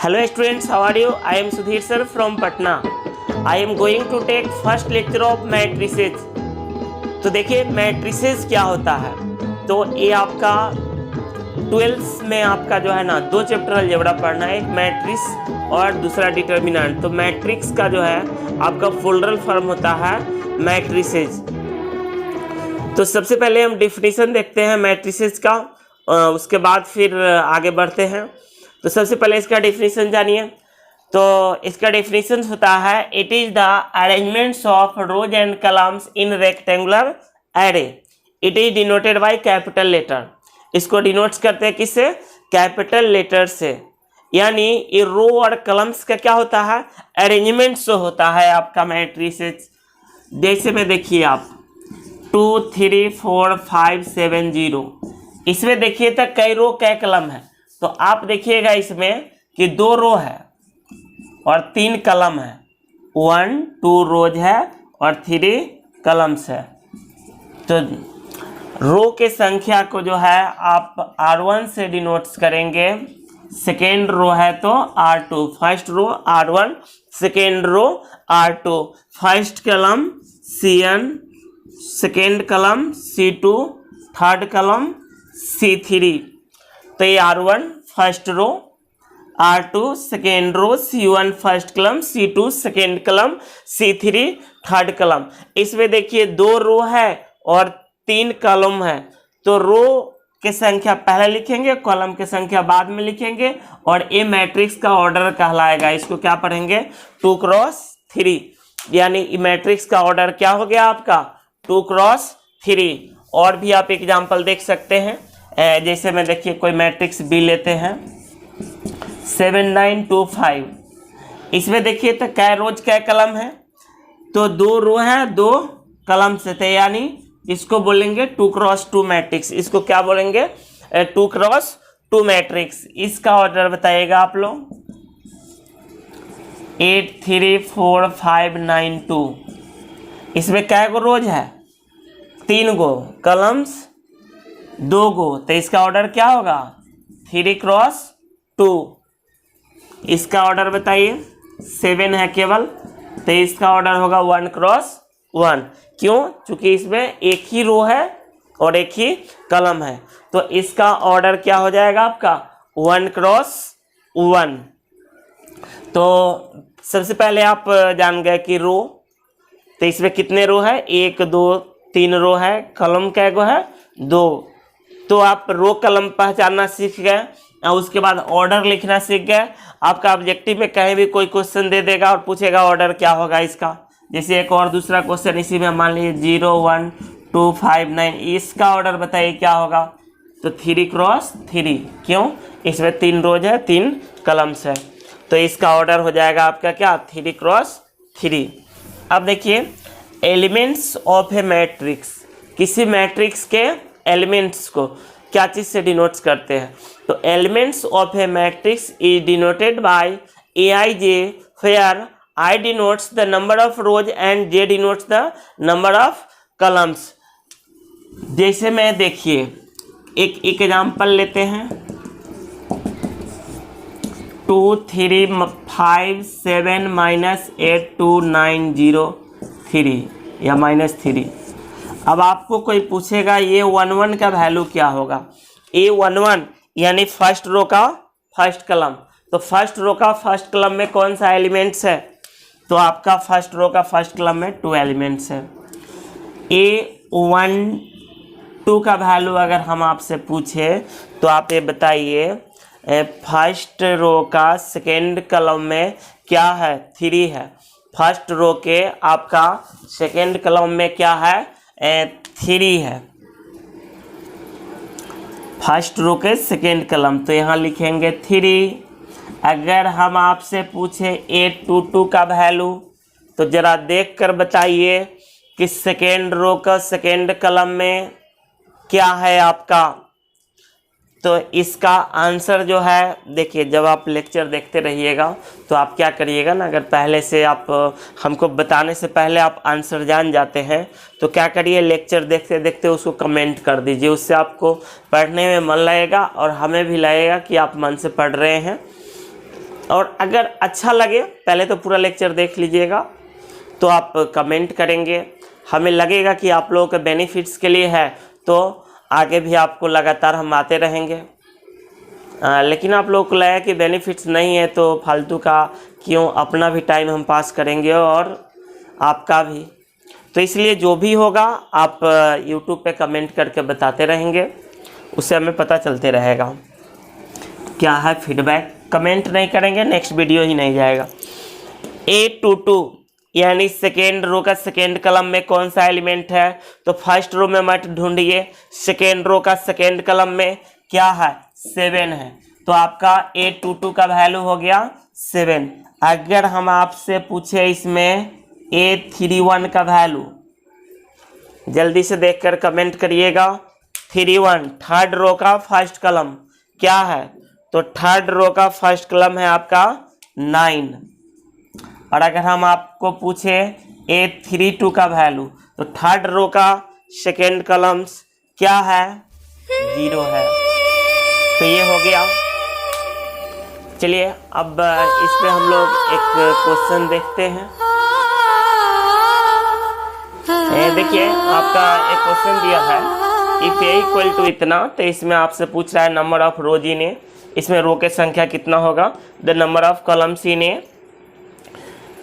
Hello students, how are you? I am Sudhir sir from Patna. I am going to take first lecture of matrices. तो देखिए matrices क्या होता है। तो ये आपका 12th में आपका जो है ना 2 चैप्टर अलजेब्रा पढ़ना है, एक मैट्रिक्स और दूसरा डिटर्मिनेंट। तो मैट्रिक्स का जो है आपका फ्लोरल फॉर्म होता है मैट्रिसेस। तो सबसे पहले हम डिफिनीशन देखते हैं मैट्रिसेस का, उसके बाद फिर आगे बढ़ते हैं। तो सबसे पहले इसका डेफिनेशन जानिए। तो इसका डेफिनेशन होता है it is the arrangements of rows and columns in rectangular array. It is denoted by capital letter. इसको डिनोट्स करते हैं किससे? कैपिटल लेटर से। यानी ये रो और कॉलम्स का क्या होता है? अरेंजमेंट्स होता है आपका मैट्रिसेस। जैसे में देखिए आप 2 3 4 5 7 0, इसमें देखिए तो कई रो कई कॉलम है। तो आप देखिएगा इसमें कि 2 रो है और 3 कॉलम है, 1 2 रोज है और 3 कॉलम्स है। तो रो के संख्या को जो है आप R1 से डिनोट्स करेंगे। सेकेंड रो है तो R2, first row R1, second row R2, first column C1, second column C2, third column C3। तो ये R1 first row, R2 second row, C1 first column, C2 second column, C3 third column. इसमें देखिए 2 रो है और 3 column है। तो रो के संख्या पहले लिखेंगे, कॉलम के संख्या बाद में लिखेंगे और ये मैट्रिक्स का ऑर्डर कहलाएगा। इसको क्या पढ़ेंगे? 2 क्रॉस 3। यानी मैट्रिक्स का ऑर्डर क्या हो गया आपका? 2 क्रॉस 3। और भी आप एग्जाम्पल देख सकते हैं। जैसे में देखिए कोई मैट्रिक्स बी लेते हैं 7 9 2 5। इसमें देखिए तो कै रोज कै कलम है? तो 2 रो है 2 कलम से थे, यानी इसको बोलेंगे 2 क्रॉस 2 मैट्रिक्स। इसको क्या बोलेंगे? 2 क्रॉस 2 मैट्रिक्स। इसका ऑर्डर बताइएगा आप लोग। 8 3 4 5 9 2। इसमें कै गो रोज है? 3 गो, कलम्स 2 गो। तो इसका ऑर्डर क्या होगा? 3 क्रॉस 2। इसका ऑर्डर बताइए। 7 है केवल, तो इसका ऑर्डर होगा 1 क्रॉस 1। क्यों? क्योंकि इसमें एक ही रो है और एक ही कलम है। तो इसका ऑर्डर क्या हो जाएगा आपका? 1 क्रॉस 1। तो सबसे पहले आप जान गए कि रो, तो इसमें कितने रो है? 1 2 3 रो है। कलम कै गो है? 2। तो आप रो कलम पहचानना सीख गए और उसके बाद ऑर्डर लिखना सीख गए। आपका ऑब्जेक्टिव में कहीं भी कोई क्वेश्चन दे देगा और पूछेगा ऑर्डर क्या होगा इसका। जैसे एक और दूसरा क्वेश्चन इसी में मान लीजिए 0 1 2 5 9, इसका ऑर्डर बताइए क्या होगा? तो 3 क्रॉस 3। क्यों? इसमें 3 रोज है 3 कलम्स है। तो इसका ऑर्डर हो जाएगा आपका क्या? 3 क्रॉस 3। अब देखिए एलिमेंट्स ऑफ ए मैट्रिक्स। किसी मैट्रिक्स के एलिमेंट्स को क्या चीज़ से डिनोट्स करते हैं? तो elements of a matrix is denoted by Aij, where I denotes the number of rows and J denotes the number of columns. जैसे में देखिए एक एग्जाम्पल लेते हैं 2 3 5 7 -8 2 9 0 3 या -3। अब आपको कोई पूछेगा ये 1 1 का वैल्यू क्या होगा? A11 यानी फर्स्ट रो का फर्स्ट कलम। तो फर्स्ट रो का फर्स्ट कलम में कौन सा एलिमेंट्स है? तो आपका फर्स्ट रो का फर्स्ट कलम में 2 एलिमेंट्स है। A12 का वैल्यू अगर हम आपसे पूछे तो आप ये बताइए फर्स्ट रो का सेकेंड कलम में क्या है? 3 है। फर्स्ट रो के आपका सेकेंड कलम में क्या है? 3 है। फर्स्ट रो के सेकेंड कलम, तो यहाँ लिखेंगे 3। अगर हम आपसे पूछे A22 का वैल्यू तो जरा देख कर बताइए कि सेकेंड रो का सेकेंड कलम में क्या है आपका। तो इसका आंसर जो है देखिए, जब आप लेक्चर देखते रहिएगा तो आप क्या करिएगा ना, अगर पहले से आप हमको बताने से पहले आप आंसर जान जाते हैं तो क्या करिए, लेक्चर देखते देखते उसको कमेंट कर दीजिए। उससे आपको पढ़ने में मन लगेगा और हमें भी लगेगा कि आप मन से पढ़ रहे हैं। और अगर अच्छा लगे, पहले तो पूरा लेक्चर देख लीजिएगा, तो आप कमेंट करेंगे, हमें लगेगा कि आप लोगों के बेनिफिट्स के लिए है, तो आगे भी आपको लगातार हम आते रहेंगे। लेकिन आप लोगों को लगा कि बेनिफिट्स नहीं है तो फालतू का क्यों, अपना भी टाइम हम पास करेंगे और आपका भी। तो इसलिए जो भी होगा आप YouTube पे कमेंट करके बताते रहेंगे, उससे हमें पता चलते रहेगा क्या है फीडबैक। कमेंट नहीं करेंगे नेक्स्ट वीडियो ही नहीं जाएगा। A22 यानी सेकेंड रो का सेकेंड कलम में कौन सा एलिमेंट है, तो फर्स्ट रो में मत ढूंढिए, सेकेंड रो का सेकेंड कलम में क्या है 7 है, तो आपका A22 का वैल्यू हो गया 7। अगर हम आपसे पूछे इसमें A31 का वैल्यू, जल्दी से देखकर कमेंट करिएगा। 31 थर्ड रो का फर्स्ट कलम क्या है, तो थर्ड रो का फर्स्ट कलम है आपका 9। और अगर हम आपको पूछे A32 का वैल्यू, तो थर्ड रो का सेकेंड कलम्स क्या है 0 है। तो ये हो गया। चलिए अब इस पे हम लोग एक क्वेश्चन देखते हैं। देखिए आपका एक क्वेश्चन दिया है, इफ ए इक्वल टू इतना, तो इसमें आपसे पूछ रहा है number of rose in A, इसमें रो के संख्या कितना होगा, the number of columns in A.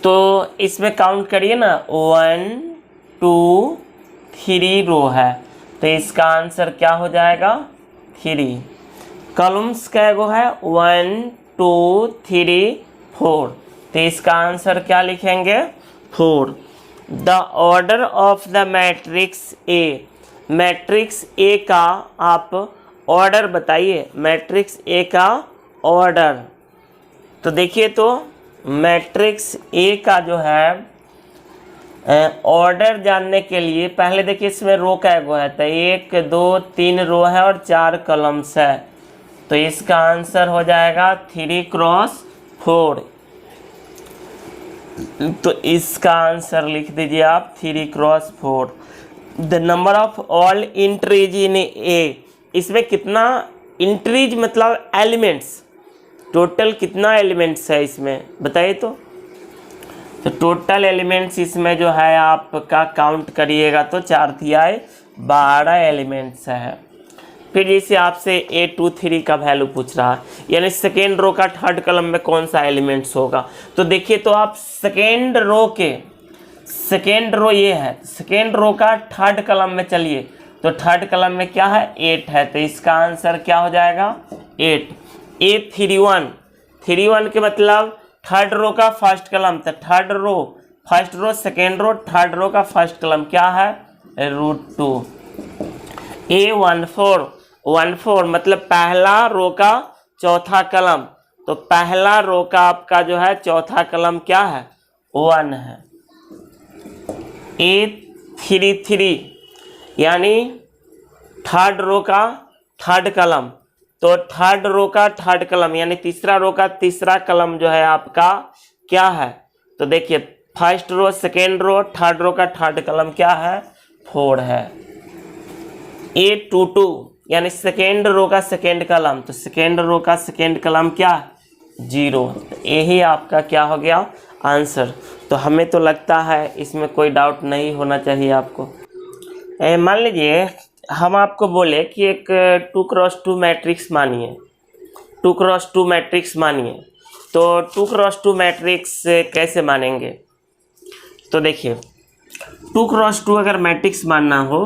तो इसमें काउंट करिए ना, 1 2 3 रो है, तो इसका आंसर क्या हो जाएगा 3। कॉलम्स कै गो है 1 2 3 4, तो इसका आंसर क्या लिखेंगे 4। The order of the matrix A, matrix A का आप ऑर्डर बताइए, मैट्रिक्स ए का ऑर्डर। तो देखिए तो मैट्रिक्स ए का जो है ऑर्डर जानने के लिए पहले देखिए इसमें रो कै गो है, तो 1 2 3 रो है और 4 कॉलम्स है, तो इसका आंसर हो जाएगा 3 क्रॉस 4। तो इसका आंसर लिख दीजिए आप 3 cross 4। The number of all entries in A, इसमें कितना इंट्रीज मतलब एलिमेंट्स, टोटल कितना एलिमेंट्स है इसमें बताइए तो टोटल एलिमेंट्स इसमें जो है आपका काउंट करिएगा तो 4 तिहाई 12 एलिमेंट्स है। फिर जैसे आपसे A23 का वैल्यू पूछ रहा है, यानी सेकेंड रो का थर्ड कलम में कौन सा एलिमेंट्स होगा, तो देखिए तो आप सेकेंड रो ये है, सेकेंड रो का थर्ड कलम में चलिए, तो थर्ड कलम में क्या है 8 है, तो इसका आंसर क्या हो जाएगा 8। A31 के मतलब थर्ड रो का फर्स्ट कलम, तो third row first row second row third row का फर्स्ट कलम क्या है √2। A14 मतलब पहला रो का चौथा कलम, तो पहला रो का आपका जो है चौथा कलम क्या है 1 है। A33 यानी थर्ड रो का थर्ड कलम, तो थर्ड रो का थर्ड कलम यानी तीसरा रो का तीसरा कलम जो है आपका क्या है, तो देखिए first row second row third row का थर्ड कलम क्या है 4 है। A22 यानी सेकेंड रो का सेकेंड कलम, तो सेकेंड रो का सेकेंड कलम क्या 0, तो यही आपका क्या हो गया आंसर। तो हमें तो लगता है इसमें कोई डाउट नहीं होना चाहिए आपको। मान लीजिए हम आपको बोले कि एक 2x2 मैट्रिक्स मानिए, 2x2 मैट्रिक्स मानिए, तो 2x2 मैट्रिक्स कैसे मानेंगे, तो देखिए 2x2 अगर मैट्रिक्स मानना हो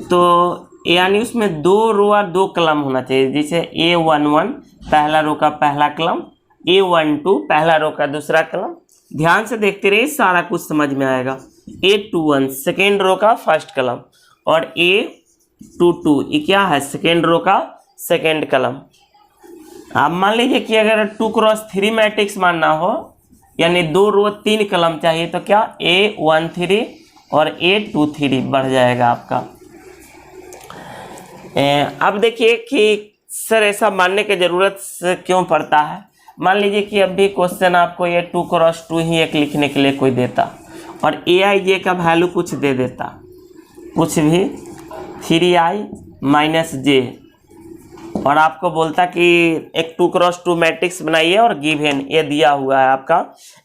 तो यानी उसमें 2 रो और 2 कलम होना चाहिए, जैसे A11 पहला रो का पहला कलम, A12 पहला रो का दूसरा कलम, ध्यान से देखते रहिए सारा कुछ समझ में आएगा। A21 सेकेंड रो का फर्स्ट कलम और A22 ये क्या है सेकेंड रो का सेकेंड कलम। आप मान लीजिए कि अगर 2x3 मैट्रिक्स मानना हो यानी 2 रो 3 कलम चाहिए, तो क्या A13 और A23 बढ़ जाएगा आपका। अब देखिए कि सर ऐसा मानने की ज़रूरत क्यों पड़ता है। मान लीजिए कि अभी क्वेश्चन आपको ये 2x2 ही एक लिखने के लिए कोई देता और Aij का वैल्यू कुछ दे देता, कुछ भी 3i - j, और आपको बोलता कि एक 2x2 मैट्रिक्स बनाइए और गिवन ये दिया हुआ है आपका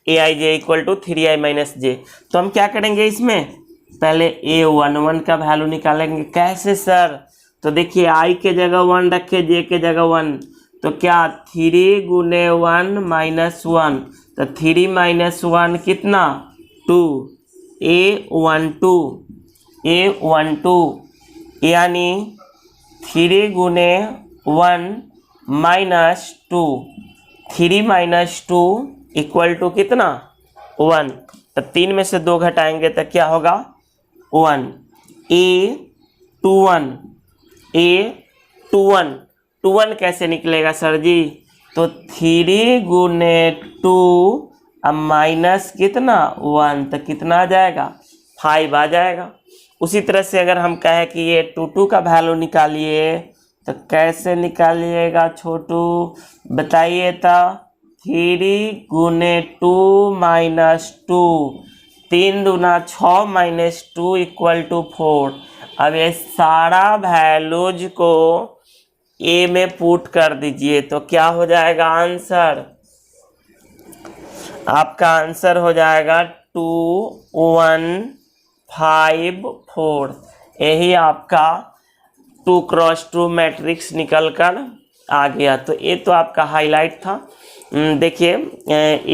aij इक्वल टू 3i-j। तो हम क्या करेंगे इसमें, पहले a11 का वैल्यू निकालेंगे। कैसे सर? तो देखिए i के जगह 1 रखे, j के जगह 1, तो क्या 3 गुने 1 माइनस 1, तो 3 माइनस 1 कितना 2, a12 यानी 3 गुने 1 माइनस 2, 3 माइनस 2 इक्वल टू कितना 1, तो 3 में से 2 घटाएंगे तो क्या होगा 1, a21 कैसे निकलेगा सर जी? तो 3 गुने 2 अब माइनस कितना 1, तो कितना आ जाएगा 5 आ जाएगा। उसी तरह से अगर हम कहें कि ये 2 का वैल्यू निकालिए तो कैसे निकालिएगा छोटू, बताइए तो। 3 गुने 2 माइनस 2, 3 दूना 6 माइनस 2 इक्वल टू 4। अब ये सारा वैल्यूज को ए में पुट कर दीजिए तो क्या हो जाएगा आंसर? आपका आंसर हो जाएगा 2 1 5 4। यही आपका 2x2 मैट्रिक्स निकल कर आ गया। तो ये तो आपका हाईलाइट था। देखिए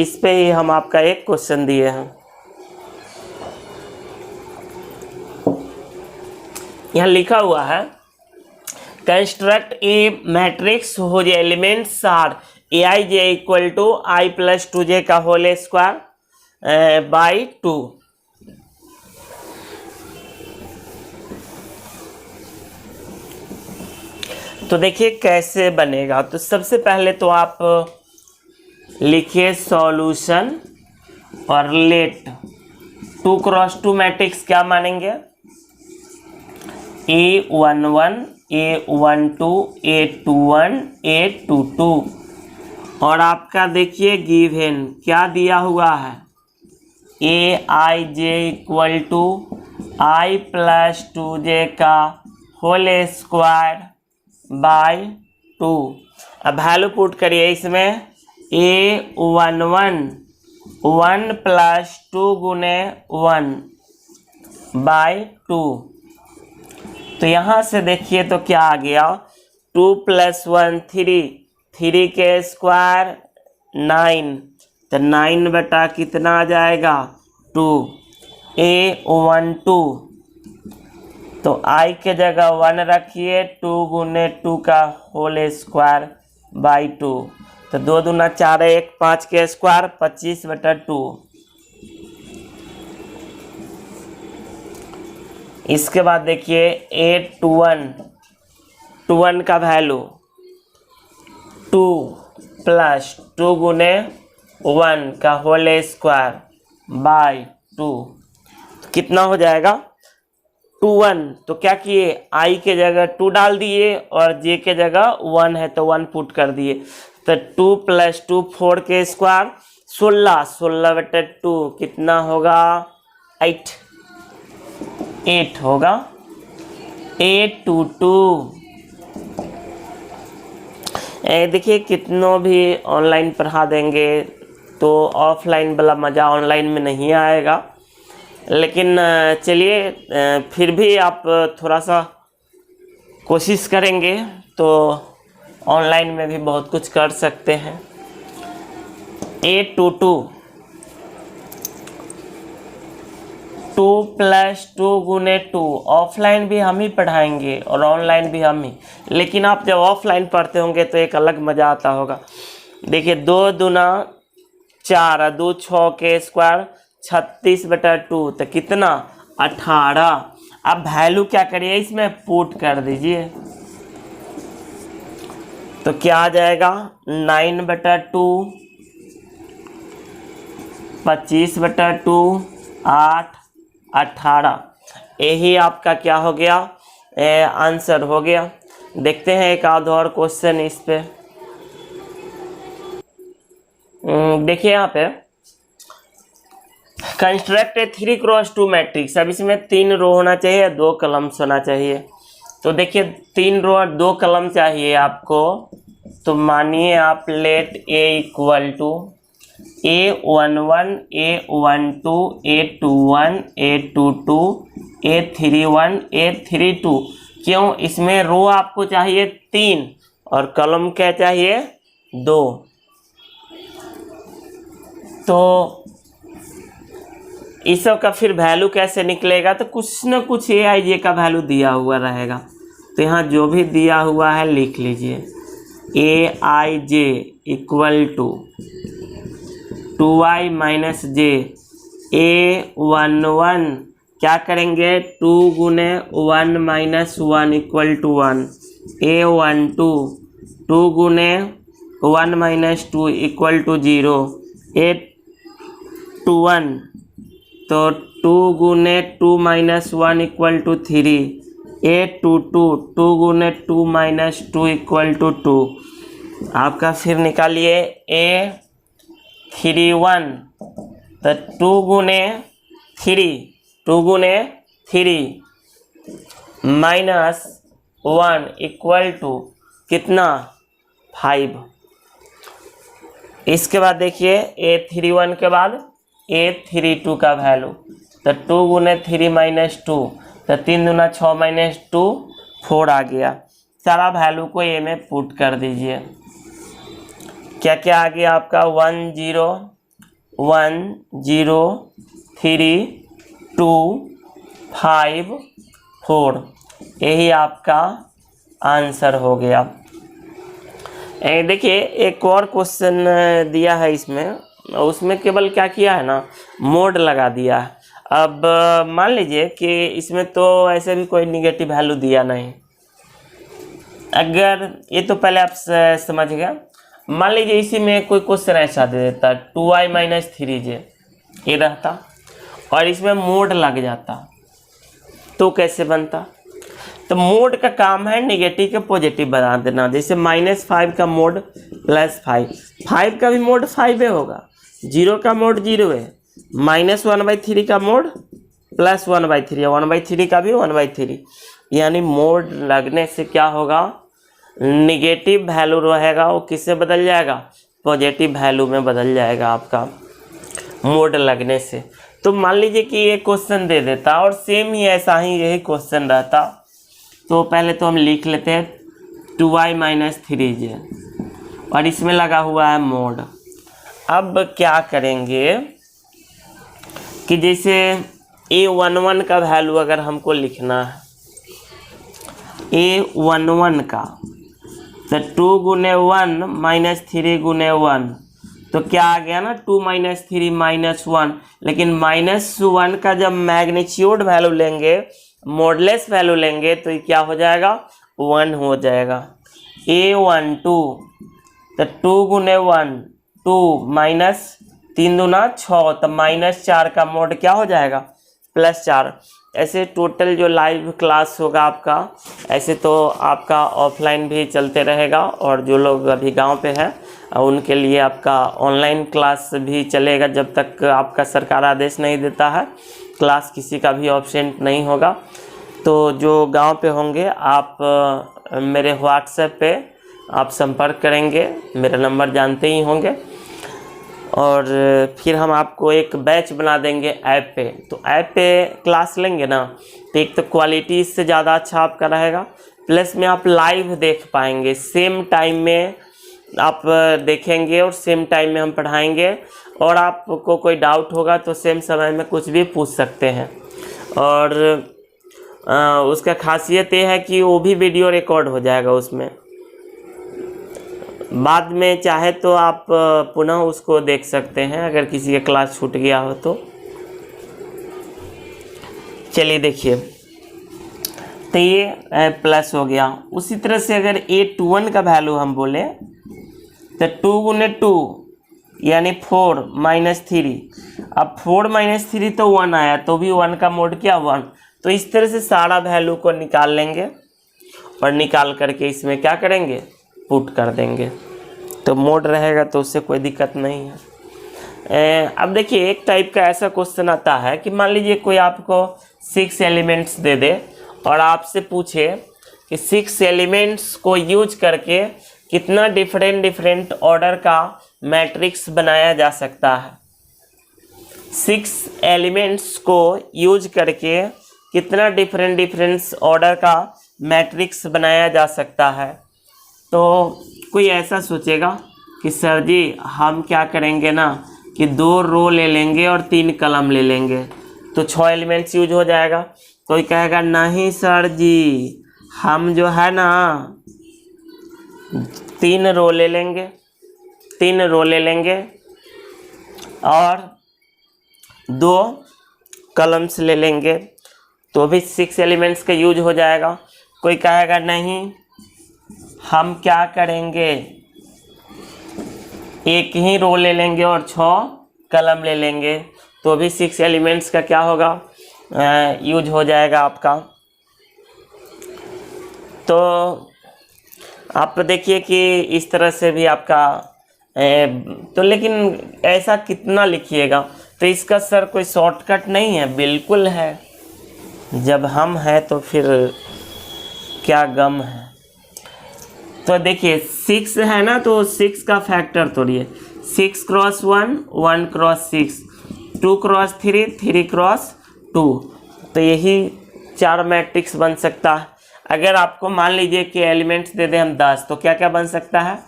इस पे ही हम आपका एक क्वेश्चन दिए हैं। यहाँ लिखा हुआ है construct a matrix whose elements are aij equal to i plus 2j का होल स्क्वायर बाई 2। तो देखिए कैसे बनेगा। तो सबसे पहले तो आप लिखिए सॉल्यूशन और लेट 2x2 मैट्रिक्स क्या मानेंगे, a11 a12 a21 a22 और आपका देखिए गिवन क्या दिया हुआ है aij equal to i plus 2j का होल स्क्वायर बाय 2। अब वैल्यू पुट करिए इसमें a11 1 प्लस 2 गुने 1 बाय 2। तो यहाँ से देखिए तो क्या आ गया 2 प्लस 1 3, 3 के स्क्वायर 9, तो 9 बटा कितना आ जाएगा 2, a12 तो i के जगह 1 रखिए 2 गुने 2 का होल स्क्वायर बाई 2। तो 2 दूना 4 1 5 के स्क्वायर 25 बटा 2। इसके बाद देखिए a21 का वैल्यू 2 प्लस 2 गुने 1 का होल स्क्वायर बाई 2। तो कितना हो जाएगा 21। तो क्या किए i के जगह 2 डाल दिए और j के जगह 1 है तो 1 पुट कर दिए। तो 2 प्लस 2 4 के स्क्वायर 16, 16 बटे 2 कितना होगा 8 होगा a22। देखिए कितनों भी ऑनलाइन पढ़ा देंगे तो ऑफलाइन वाला मज़ा ऑनलाइन में नहीं आएगा। लेकिन चलिए फिर भी आप थोड़ा सा कोशिश करेंगे तो ऑनलाइन में भी बहुत कुछ कर सकते हैं। a22 2 प्लस 2 गुने 2 ऑफलाइन भी हम ही पढ़ाएंगे और ऑनलाइन भी हम ही। लेकिन आप जब ऑफलाइन पढ़ते होंगे तो एक अलग मज़ा आता होगा। देखिए 2 दूना 4 2 6 के स्क्वायर 36 बटा 2 तो कितना 18। अब वैल्यू क्या करिए इसमें पुट कर दीजिए तो क्या आ जाएगा 9 बटा 2 25 बटा 2 8 18। यही आपका क्या हो गया आंसर हो गया। देखते हैं एक आध और क्वेश्चन इस पे। देखिए यहाँ पे कंस्ट्रक्ट ए 3x2 मैट्रिक्स। अब इसमें 3 रो होना चाहिए 2 कॉलम्स होना चाहिए। तो देखिए 3 रो और 2 कॉलम चाहिए आपको। तो मानिए आप late A equal to A11, A12, A21, A22, A31, A32। क्यों? इसमें रो आपको चाहिए 3 और कॉलम क्या चाहिए 2। तो इस सब का फिर वैल्यू कैसे निकलेगा? तो कुछ न कुछ ए आई जे का वैल्यू दिया हुआ रहेगा। तो यहाँ जो भी दिया हुआ है लिख लीजिए। A i j equal to 2i minus j. A11 क्या करेंगे 2 गुने 1 माइनस 1 इक्वल टू 1। A12 2 गुने 1 माइनस 2 इक्वल टू 0। A21 तो 2 गुने 2 माइनस 1 इक्वल टू 3। A22 2 गुने 2 माइनस 2 इक्वल टू 2। आपका फिर निकालिए A31 तो 2 गुने 3 माइनस 1 इक्वल टू कितना 5। इसके बाद देखिए A31 के बाद A32 का वैल्यू। तो 2 गुने 3 माइनस 2 तो 3 दूना 6 माइनस 2 4 आ गया। सारा वैल्यू को ए में पुट कर दीजिए। क्या क्या आ गया आपका 1 0 1 0 3 2 5 4। यही आपका आंसर हो गया। देखिए एक और क्वेश्चन दिया है इसमें, उसमें केवल क्या किया है ना मोड लगा दिया है। अब मान लीजिए कि इसमें तो ऐसे भी कोई निगेटिव वैल्यू दिया नहीं। अगर ये तो पहले आप समझ गए। मान लीजिए इसी में कोई क्वेश्चन ऐसा दे देता 2i माइनस 3j ये रहता और इसमें मोड लग जाता तो कैसे बनता? तो मोड का काम है निगेटिव के पॉजिटिव बना देना। जैसे -5 का मोड +5, 5 का भी मोड 5 होगा, 0 का मोड 0 है, -1/3 का मोड +1/3 है, 1/3 का भी 1/3। यानी मोड लगने से क्या होगा निगेटिव वैल्यू रहेगा वो किससे बदल जाएगा पॉजिटिव वैल्यू में बदल जाएगा आपका मोड लगने से। तो मान लीजिए कि ये क्वेश्चन दे देता और सेम ही ऐसा ही यही क्वेश्चन रहता। तो पहले तो हम लिख लेते हैं 2i माइनस 3j और इसमें लगा हुआ है मोड। अब क्या करेंगे कि जैसे A11 का वैल्यू अगर हमको लिखना है A11 का तो 2 गुने 1 माइनस 3 गुने 1 तो क्या आ गया ना 2 माइनस 3 माइनस 1। लेकिन -1 का जब मैग्नीट्यूड वैल्यू लेंगे मॉडलेस वैल्यू लेंगे तो ये क्या हो जाएगा 1 हो जाएगा। A12 तो 2 गुने 1 2 माइनस 3 दूना 6 तो -4 का मोड क्या हो जाएगा +4। ऐसे टोटल जो लाइव क्लास होगा आपका ऐसे तो आपका ऑफलाइन भी चलते रहेगा और जो लोग अभी गांव पे हैं उनके लिए आपका ऑनलाइन क्लास भी चलेगा जब तक आपका सरकार आदेश नहीं देता है। क्लास किसी का भी ऑब्सेंट नहीं होगा। तो जो गांव पे होंगे आप मेरे व्हाट्सएप पे आप संपर्क करेंगे, मेरा नंबर जानते ही होंगे और फिर हम आपको एक बैच बना देंगे ऐप पे। तो ऐप पे क्लास लेंगे ना तो एक तो क्वालिटी इससे ज़्यादा अच्छा आपका रहेगा, प्लस में आप लाइव देख पाएंगे, सेम टाइम में आप देखेंगे और सेम टाइम में हम पढ़ाएंगे और आपको कोई डाउट होगा तो सेम समय में कुछ भी पूछ सकते हैं। और उसका खासियत ये है कि वो भी वीडियो रिकॉर्ड हो जाएगा उसमें, बाद में चाहे तो आप पुनः उसको देख सकते हैं अगर किसी का क्लास छूट गया हो तो। चलिए देखिए तो ये प्लस हो गया। उसी तरह से अगर A21 का वैल्यू हम बोले तो 2 गुने 2 यानी 4 माइनस 3। अब 4 माइनस 3 तो 1 आया तो भी 1 का मोड क्या 1। तो इस तरह से सारा वैल्यू को निकाल लेंगे और निकाल करके इसमें क्या करेंगे पुट कर देंगे तो मोड रहेगा तो उससे कोई दिक्कत नहीं है। अब देखिए एक टाइप का ऐसा क्वेश्चन आता है कि मान लीजिए कोई आपको 6 एलिमेंट्स दे दे और आपसे पूछे कि 6 एलिमेंट्स को यूज करके कितना डिफरेंट ऑर्डर का मैट्रिक्स बनाया जा सकता है। 6 एलिमेंट्स को यूज करके कितना डिफरेंट ऑर्डर का मैट्रिक्स बनाया जा सकता है। तो कोई ऐसा सोचेगा कि सर जी हम क्या करेंगे ना कि 2 रो ले लेंगे और 3 कलम ले लेंगे तो 6 एलिमेंट्स यूज हो जाएगा। कोई कहेगा नहीं सर जी हम जो है ना 3 रो ले लेंगे और 2 कलम्स ले लेंगे तो भी 6 एलिमेंट्स का यूज हो जाएगा। कोई कहेगा नहीं हम क्या करेंगे एक ही रो ले लेंगे और 6 कलम ले लेंगे तो भी 6 एलिमेंट्स का क्या होगा यूज हो जाएगा आपका। तो आप देखिए कि इस तरह से भी आपका तो लेकिन ऐसा कितना लिखिएगा। तो इसका सर कोई शॉर्टकट नहीं है, बिल्कुल है। जब हम हैं तो फिर क्या गम है। तो देखिए 6 है ना तो 6 का फैक्टर तोड़िए 6 क्रॉस 1 1 क्रॉस 6 2 क्रॉस 3 3 क्रॉस 2 तो यही 4 मैट्रिक्स बन सकता है। अगर आपको मान लीजिए कि एलिमेंट्स दे दें हम 10 तो क्या क्या बन सकता है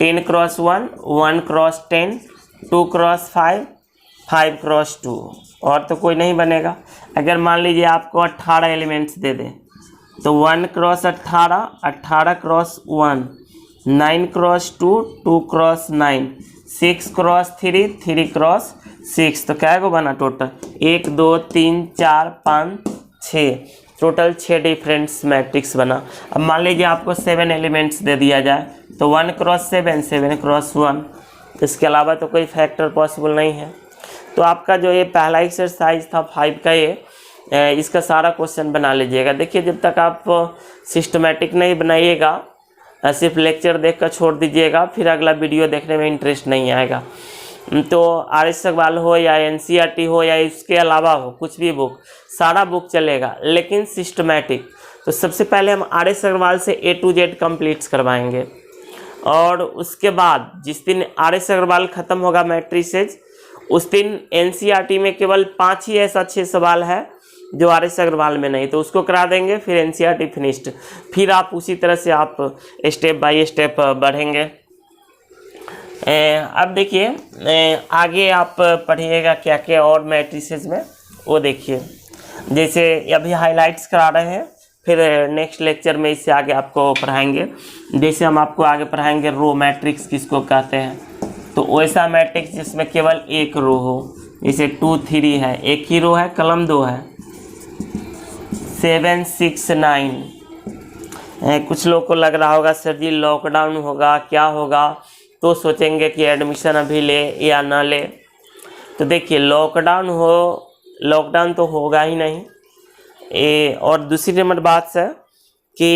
10 क्रॉस 1 1 क्रॉस 10 2 क्रॉस 5 5 क्रॉस 2 और तो कोई नहीं बनेगा। अगर मान लीजिए आपको 18 एलिमेंट्स दे दें तो 1 cross 18 18 cross 1 9 cross 2 2 cross 9 6 cross 3 3 cross 6 तो क्या को बना टोटल 1 2 3 4 5 6 टोटल 6 डिफरेंट मैट्रिक्स बना। अब मान लीजिए आपको 7 एलिमेंट्स दे दिया जाए तो 1 क्रॉस 7 7 क्रॉस 1 इसके अलावा तो कोई फैक्टर पॉसिबल नहीं है। तो आपका जो ये पहला एक्सरसाइज था 5 का ये इसका सारा क्वेश्चन बना लीजिएगा। देखिए जब तक आप सिस्टमेटिक नहीं बनाइएगा सिर्फ लेक्चर देखकर छोड़ दीजिएगा फिर अगला वीडियो देखने में इंटरेस्ट नहीं आएगा। तो आर.एस. अग्रवाल हो या एन.सी.ई.आर.टी. हो या इसके अलावा हो कुछ भी बुक सारा बुक चलेगा लेकिन सिस्टमेटिक। तो सबसे पहले हम आर.एस. अग्रवाल से A to Z कंप्लीट्स करवाएंगे और उसके बाद जिस दिन आर.एस. अग्रवाल ख़त्म होगा मैट्रिसेज उस दिन एन.सी.ई.आर.टी. में केवल 5 ही ऐसा 6 सवाल है जो आर.एस. अग्रवाल में नहीं तो उसको करा देंगे फिर एन.सी.ई.आर.टी. फिनिश्ड। फिर आप उसी तरह से आप स्टेप बाय स्टेप बढ़ेंगे। अब देखिए आगे आप पढ़िएगा क्या क्या और मैट्रिसेस में वो देखिए। जैसे अभी हाइलाइट्स करा रहे हैं फिर नेक्स्ट लेक्चर में इससे आगे आपको पढ़ाएंगे। जैसे हम आपको आगे पढ़ाएंगे रो मैट्रिक्स किसको कहते हैं तो वैसा मैट्रिक्स जिसमें केवल एक रो हो। जैसे 2 3 है एक ही रो है कलम 2 है 7 6 9। कुछ लोग को लग रहा होगा सर जी लॉकडाउन होगा क्या होगा तो सोचेंगे कि एडमिशन अभी ले या ना ले। तो देखिए लॉकडाउन तो होगा ही नहीं। और दूसरी नंबर बात है कि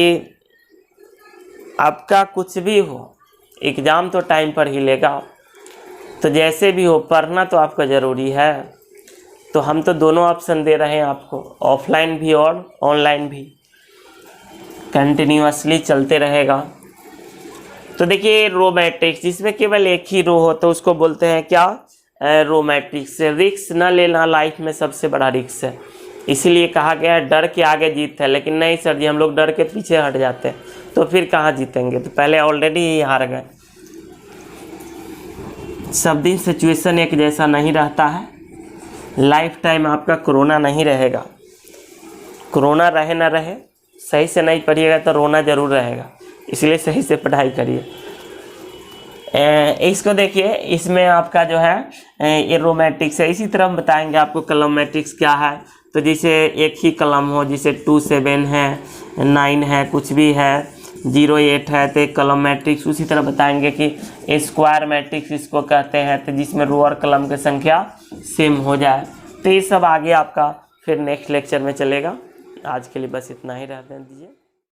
आपका कुछ भी हो एग्ज़ाम तो टाइम पर ही लेगा। तो जैसे भी हो पढ़ना तो आपका ज़रूरी है। तो हम तो दोनों ऑप्शन दे रहे हैं आपको ऑफलाइन भी और ऑनलाइन भी कंटिन्यूअसली चलते रहेगा। तो देखिए रो मैट्रिक्स जिसमें केवल एक ही रो हो तो उसको बोलते हैं क्या रो मैट्रिक्स। रिस्क न लेना लाइफ में सबसे बड़ा रिस्क है। इसीलिए कहा गया है डर के आगे जीत है। लेकिन नहीं सर जी हम लोग डर के पीछे हट जाते हैं तो फिर कहाँ जीतेंगे। तो पहले ऑलरेडी ही हार गए। सब दिन सिचुएशन एक जैसा नहीं रहता है। लाइफ टाइम आपका कोरोना नहीं रहेगा। कोरोना रहे ना रहे सही से नहीं पढ़िएगा तो रोना ज़रूर रहेगा। इसलिए सही से पढ़ाई करिए। इसको देखिए इसमें आपका जो है ये रो मैट्रिक्स है। इसी तरह हम बताएंगे आपको कलम मैट्रिक्स क्या है। तो जैसे एक ही कलम हो जैसे 2 7 है 9 है कुछ भी है 0 8 है तो एक कलम मैट्रिक्स। उसी तरह बताएंगे कि स्क्वायर मैट्रिक्स इसको कहते हैं तो जिसमें रो और कलम की संख्या सेम हो जाए। तो ये सब आगे आपका फिर नेक्स्ट लेक्चर में चलेगा। आज के लिए बस इतना ही रहने दीजिए।